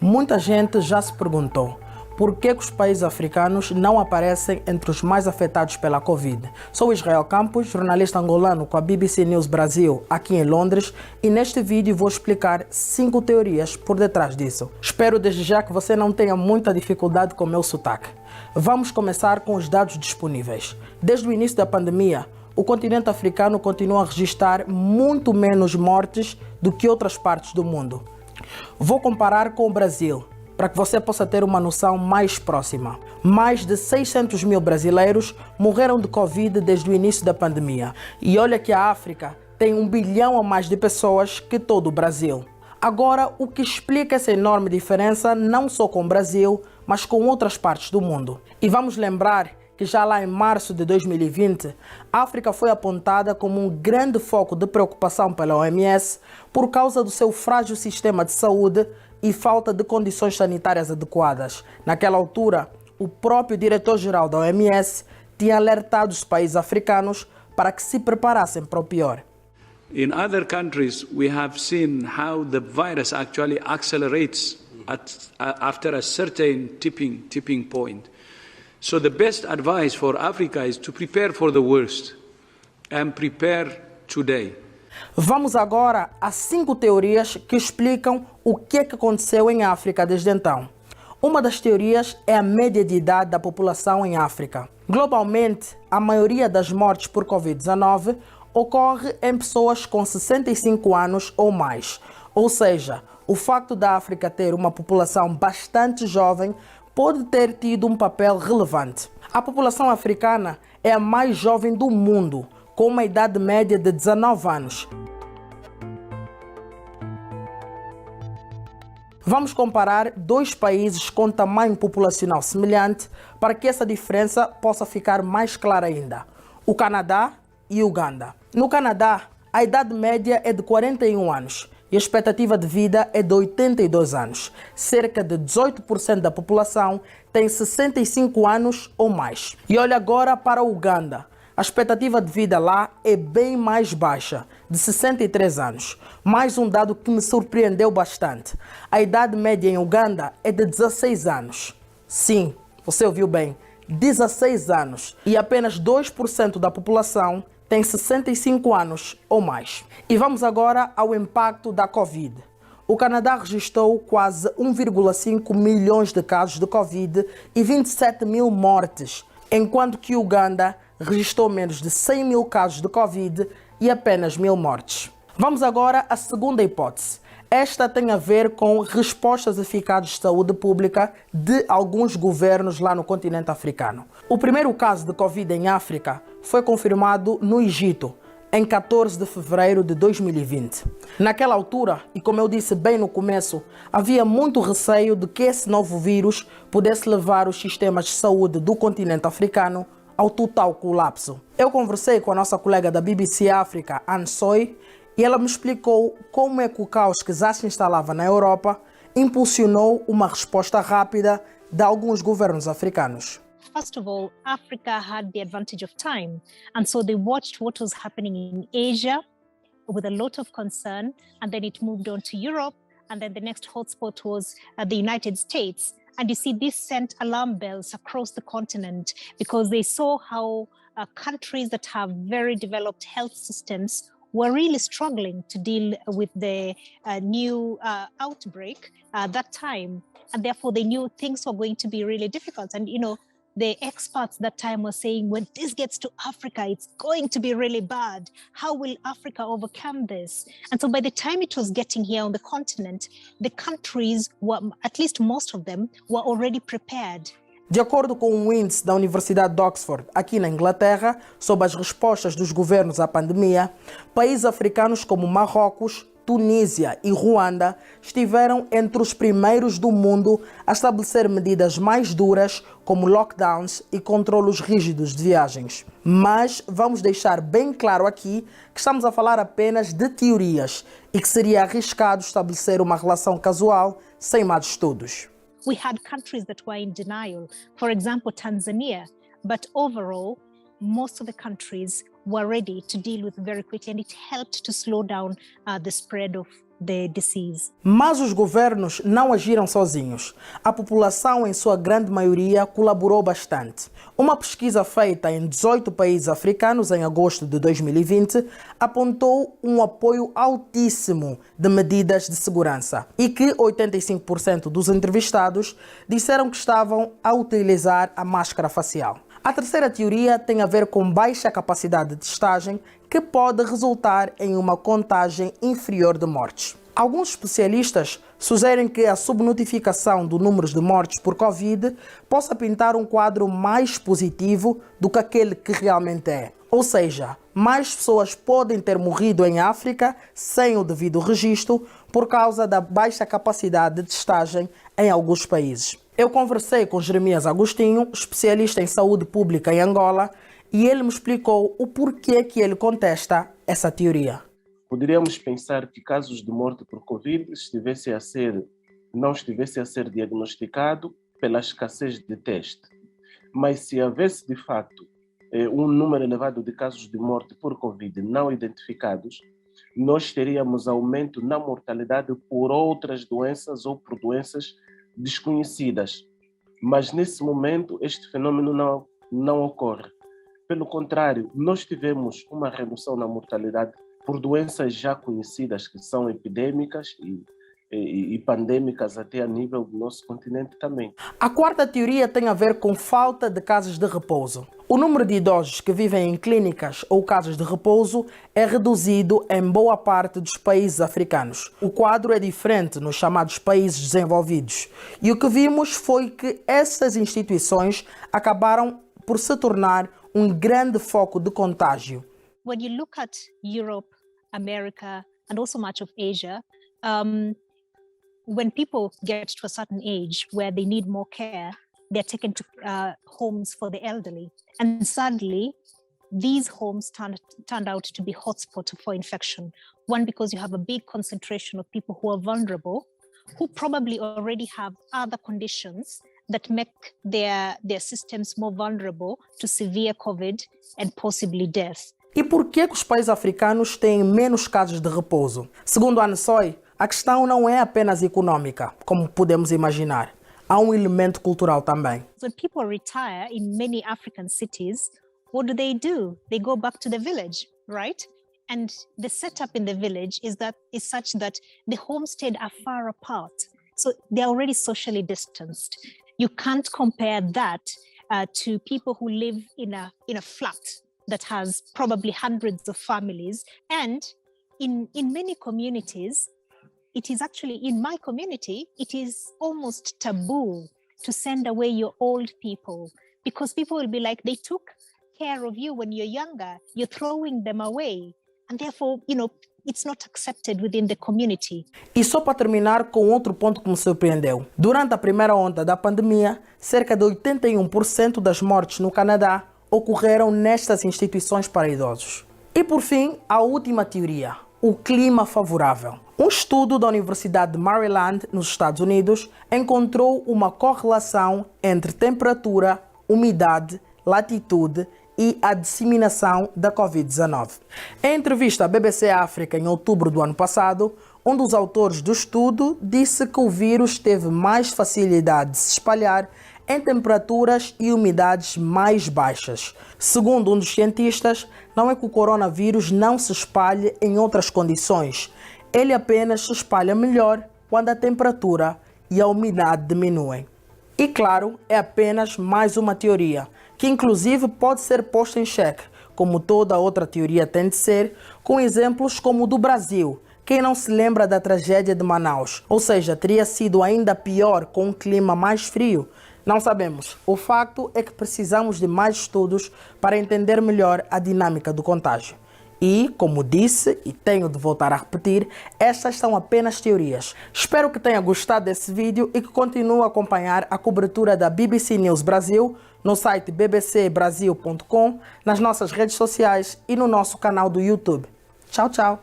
Muita gente já se perguntou por que os países africanos não aparecem entre os mais afetados pela Covid. Sou Israel Campos, jornalista angolano com a BBC News Brasil aqui em Londres, e neste vídeo vou explicar 5 teorias por detrás disso. Espero desde já que você não tenha muita dificuldade com o meu sotaque. Vamos começar com os dados disponíveis. Desde o início da pandemia, o continente africano continua a registrar muito menos mortes do que outras partes do mundo. Vou comparar com o Brasil, para que você possa ter uma noção mais próxima. Mais de 600 mil brasileiros morreram de Covid desde o início da pandemia. E olha que a África tem 1 bilhão a mais de pessoas que todo o Brasil. Agora, o que explica essa enorme diferença não só com o Brasil, mas com outras partes do mundo. E vamos lembrar que já lá em março de 2020, a África foi apontada como um grande foco de preocupação pela OMS por causa do seu frágil sistema de saúde e falta de condições sanitárias adequadas. Naquela altura, o próprio diretor-geral da OMS tinha alertado os países africanos para que se preparassem para o pior. In other countries, we have seen how the virus actually accelerates after a certain tipping point. So the best advice for Africa is to prepare for the worst and prepare today. Vamos agora a 5 teorias que explicam o que aconteceu em África desde então. Uma das teorias é a média de idade da população em África. Globalmente, a maioria das mortes por Covid-19 ocorre em pessoas com 65 anos ou mais. Ou seja, o facto da África ter uma população bastante jovem pode ter tido um papel relevante. A população africana é a mais jovem do mundo, com uma idade média de 19 anos. Vamos comparar 2 países com tamanho populacional semelhante para que essa diferença possa ficar mais clara ainda: o Canadá e Uganda. No Canadá, a idade média é de 41 anos e a expectativa de vida é de 82 anos. Cerca de 18% da população tem 65 anos ou mais. E olha agora para o Uganda. A expectativa de vida lá é bem mais baixa, de 63 anos. Mais um dado que me surpreendeu bastante: a idade média em Uganda é de 16 anos. Sim, você ouviu bem, 16 anos. E apenas 2% da população tem 65 anos ou mais. E vamos agora ao impacto da Covid. O Canadá registrou quase 1,5 milhões de casos de Covid e 27 mil mortes, enquanto que Uganda registrou menos de 100 mil casos de Covid e apenas 1.000 mortes. Vamos agora à segunda hipótese. Esta tem a ver com respostas eficazes de saúde pública de alguns governos lá no continente africano. O primeiro caso de Covid em África foi confirmado no Egito, em 14 de fevereiro de 2020. Naquela altura, e como eu disse bem no começo, havia muito receio de que esse novo vírus pudesse levar os sistemas de saúde do continente africano ao total colapso. Eu conversei com a nossa colega da BBC África, Anne Soy, e ela me explicou como é que o caos que já se instalava na Europa impulsionou uma resposta rápida de alguns governos africanos. First of all, Africa had the advantage of time, and so they watched what was happening in Asia with a lot of concern, and then it moved on to Europe, and then the next hotspot was the United States. And you see, this sent alarm bells across the continent because they saw how countries that have very developed health systems were really struggling to deal with the new outbreak that time. And therefore, they knew things were going to be really difficult. And, you know, the experts that time were saying, when this gets to Africa, it's going to be really bad. How will Africa overcome this? And so by the time it was getting here on the continent, the countries were, at least most of them, were already prepared. De acordo com um índice da Universidade de Oxford, aqui na Inglaterra, sobre as respostas dos governos à pandemia, países africanos como Marrocos, Tunísia e Ruanda estiveram entre os primeiros do mundo a estabelecer medidas mais duras, como lockdowns e controlos rígidos de viagens. Mas vamos deixar bem claro aqui que estamos a falar apenas de teorias e que seria arriscado estabelecer uma relação casual sem mais estudos. We had countries that were in denial, for example, Tanzania, but overall, most of the countries were ready to deal with very quickly, and it helped to slow down the spread of the disease. Mas os governos não agiram sozinhos. A população, em sua grande maioria, colaborou bastante. Uma pesquisa feita em 18 países africanos em agosto de 2020 apontou um apoio altíssimo de medidas de segurança e que 85% dos entrevistados disseram que estavam a utilizar a máscara facial. A terceira teoria tem a ver com baixa capacidade de testagem, que pode resultar em uma contagem inferior de mortes. Alguns especialistas sugerem que a subnotificação do número de mortes por Covid possa pintar um quadro mais positivo do que aquele que realmente é. Ou seja, mais pessoas podem ter morrido em África sem o devido registro por causa da baixa capacidade de testagem em alguns países. Eu conversei com Jeremias Agostinho, especialista em saúde pública em Angola, e ele me explicou o porquê que ele contesta essa teoria. Poderíamos pensar que casos de morte por Covid não estivessem a ser diagnosticado pela escassez de teste. Mas se houvesse, de facto, um número elevado de casos de morte por Covid não identificados, nós teríamos aumento na mortalidade por outras doenças ou por doenças desconhecidas. Mas, nesse momento, este fenômeno não ocorre. Pelo contrário, nós tivemos uma redução na mortalidade por doenças já conhecidas, que são epidêmicas e pandêmicas até a nível do nosso continente também. A quarta teoria tem a ver com falta de casas de repouso. O número de idosos que vivem em clínicas ou casas de repouso é reduzido em boa parte dos países africanos. O quadro é diferente nos chamados países desenvolvidos. E o que vimos foi que essas instituições acabaram por se tornar um grande foco de contágio. When you look at Europe, America, and also much of Asia, when people get to a certain age where they need more care, they're taken to homes for the elderly. And sadly, these homes turned out to be hotspots for infection. One, because you have a big concentration of people who are vulnerable, who probably already have other conditions that make their systems more vulnerable to severe COVID and possibly death. E por que os países africanos têm menos casas de repouso? Segundo a ANSOI, a questão não é apenas econômica, como podemos imaginar. Há um elemento cultural também. When people retire in many African cities, what do? They go back to the village, right? And the setup in the village is such that the homestead are far apart. So they're already socially distanced. You can't compare that to people who live in a flat that has probably hundreds of families. And in many communities, it is actually, in my community, it is almost taboo to send away your old people, because people will be like, they took care of you when you're younger, you're throwing them away. And therefore, it's not accepted within the community. E só para terminar com outro ponto que me surpreendeu. Durante a primeira onda da pandemia, cerca de 81% das mortes no Canadá ocorreram nestas instituições para idosos. E por fim, a última teoria, o clima favorável. Um estudo da Universidade de Maryland, nos Estados Unidos, encontrou uma correlação entre temperatura, umidade, latitude e a disseminação da Covid-19. Em entrevista à BBC África em outubro do ano passado, um dos autores do estudo disse que o vírus teve mais facilidade de se espalhar em temperaturas e umidades mais baixas. Segundo um dos cientistas, não é que o coronavírus não se espalhe em outras condições. Ele apenas se espalha melhor quando a temperatura e a umidade diminuem. E claro, é apenas mais uma teoria, que inclusive pode ser posta em xeque, como toda outra teoria tem de ser, com exemplos como o do Brasil. Quem não se lembra da tragédia de Manaus? Ou seja, teria sido ainda pior com um clima mais frio? Não sabemos. O facto é que precisamos de mais estudos para entender melhor a dinâmica do contágio. E, como disse, e tenho de voltar a repetir, estas são apenas teorias. Espero que tenha gostado desse vídeo e que continue a acompanhar a cobertura da BBC News Brasil no site bbcbrasil.com, nas nossas redes sociais e no nosso canal do YouTube. Tchau, tchau!